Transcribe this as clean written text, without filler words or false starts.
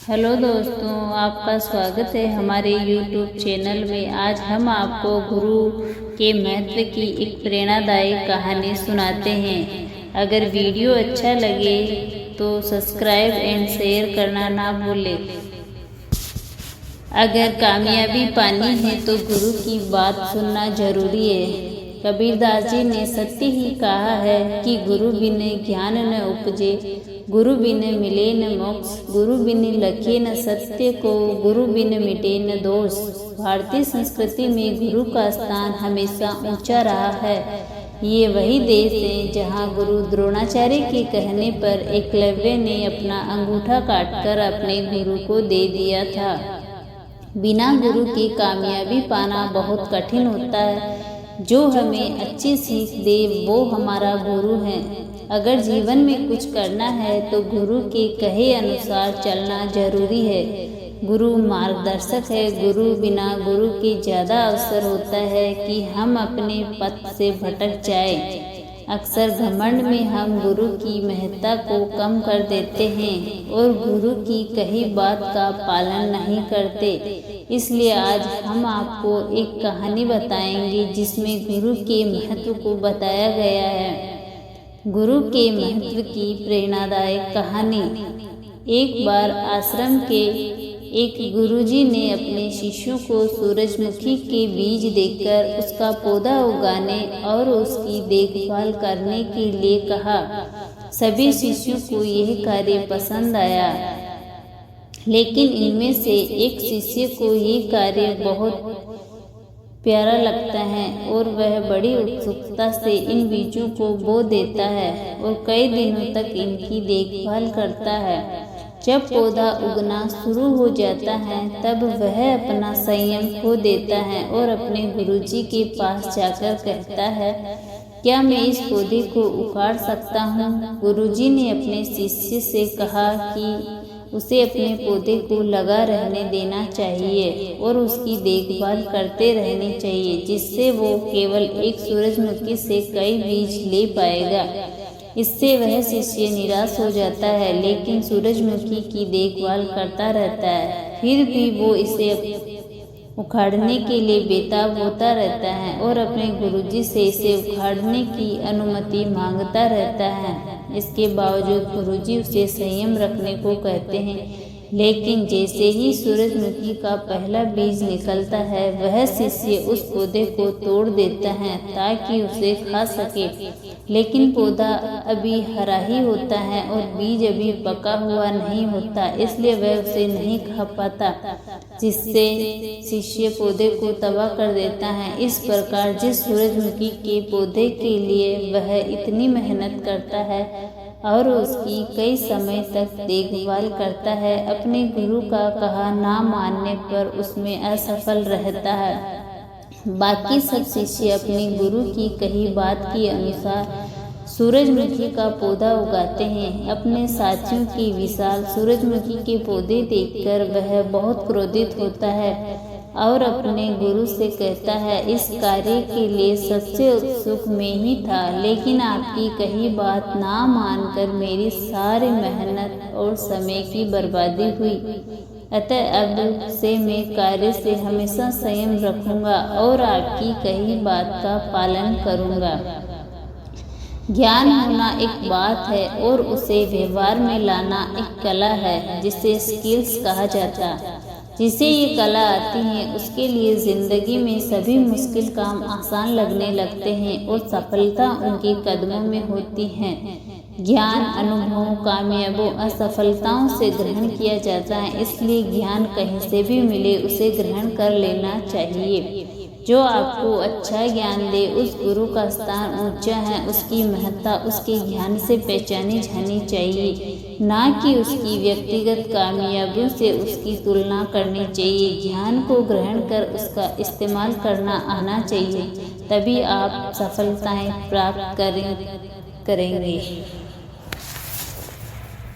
Hello दोस्तों, आपका स्वागत है हमारे YouTube चैनल में। आज हम आपको गुरु के महत्व की एक प्रेरणादायी कहानी सुनाते हैं। अगर वीडियो अच्छा लगे तो सब्सक्राइब एंड शेयर करना ना भूलें। अगर कामयाबी पानी है तो गुरु की बात सुनना जरूरी है। कबीरदास जी ने सत्य ही कहा है कि गुरु बिन ज्ञान न उपजे, गुरु बिन मिले न मोक्ष, गुरु बिन लखे न सत्य को, गुरु बिन मिटे न दोष। भारतीय संस्कृति में गुरु का स्थान हमेशा ऊंचा रहा है। ये वही देश है जहाँ गुरु द्रोणाचार्य के कहने पर एकलव्य ने अपना अंगूठा काटकर अपने गुरु को दे दिया था। बिना गुरु की कामयाबी पाना बहुत कठिन होता है। जो हमें अच्छी सीख दे वो हमारा गुरु है। अगर जीवन में कुछ करना है तो गुरु के कहे अनुसार चलना जरूरी है। गुरु मार्गदर्शक है। गुरु बिना गुरु के ज़्यादा अवसर होता है कि हम अपने पथ से भटक जाए। अक्सर घमंड में हम गुरु की महत्ता को कम कर देते हैं और गुरु की कही बात का पालन नहीं करते। इसलिए आज हम आपको एक कहानी बताएंगे जिसमें गुरु के महत्व को बताया गया है। गुरु के महत्व की प्रेरणादायक कहानी। एक बार आश्रम के एक गुरुजी ने अपने शिष्यों को सूरजमुखी के बीज देकर उसका पौधा उगाने और उसकी देखभाल करने के लिए कहा। सभी शिष्यों को यह कार्य पसंद आया, लेकिन इनमें से एक शिष्य को ये कार्य बहुत प्यारा लगता है और वह बड़ी उत्सुकता से इन बीजों को बो देता है और कई दिनों तक इनकी देखभाल करता है। जब पौधा उगना शुरू हो जाता है तब वह अपना संयम खो देता है और अपने गुरुजी के पास जाकर कहता है, क्या मैं इस पौधे को उखाड़ सकता हूँ? गुरुजी ने अपने शिष्य से कहा कि उसे अपने पौधे को लगा रहने देना चाहिए और उसकी देखभाल करते रहनी चाहिए, जिससे वो केवल एक सूरजमुखी से कई बीज ले पाएगा। इससे वह शिष्य निराश हो जाता है, लेकिन सूरजमुखी की देखभाल करता रहता है। फिर भी वो इसे उखाड़ने के लिए बेताब होता रहता है और अपने गुरुजी से इसे उखाड़ने की अनुमति मांगता रहता है। इसके बावजूद गुरुजी उसे संयम रखने को कहते हैं, लेकिन जैसे ही सूरजमुखी का पहला बीज निकलता है वह शिष्य उस पौधे को तोड़ देता है ताकि उसे खा सके। लेकिन पौधा अभी हरा ही होता है और बीज अभी पका हुआ नहीं होता, इसलिए वह उसे नहीं खा पाता, जिससे शिष्य पौधे को तबाह कर देता है। इस प्रकार जिस सूरजमुखी के पौधे के लिए वह इतनी मेहनत करता है और उसकी कई समय तक देखभाल करता है, अपने गुरु का कहा ना मानने पर उसमें असफल रहता है। बाकी सब शिष्य अपने गुरु की कही बात के अनुसार सूरजमुखी का पौधा उगाते हैं। अपने साथियों की विशाल सूरजमुखी के पौधे देखकर वह बहुत क्रोधित होता है और अपने गुरु से कहता है, इस कार्य के लिए सबसे उत्सुक मैं ही था, लेकिन आपकी कही बात ना मानकर मेरी सारी मेहनत और समय की बर्बादी हुई। अतः अब से मैं कार्य से हमेशा संयम रखूंगा और आपकी कही बात का पालन करूंगा। ज्ञान होना एक बात है और उसे व्यवहार में लाना एक कला है, जिसे स्किल्स कहा जाता है। जिसे ये कला आती है उसके लिए जिंदगी में सभी मुश्किल काम आसान लगने लगते हैं और सफलता उनके कदमों में होती है। ज्ञान अनुभवों, कामयाबों, असफलताओं से ग्रहण किया जाता है, इसलिए ज्ञान कहीं से भी मिले उसे ग्रहण कर लेना चाहिए। जो आपको अच्छा ज्ञान दे उस गुरु का स्थान ऊंचा है, उसकी महत्ता उसके ज्ञान से पहचानी जानी चाहिए, ना कि उसकी व्यक्तिगत कामयाबियों से उसकी तुलना करनी चाहिए। ज्ञान को ग्रहण कर उसका इस्तेमाल करना आना चाहिए, तभी आप सफलताएं प्राप्त करेंगे।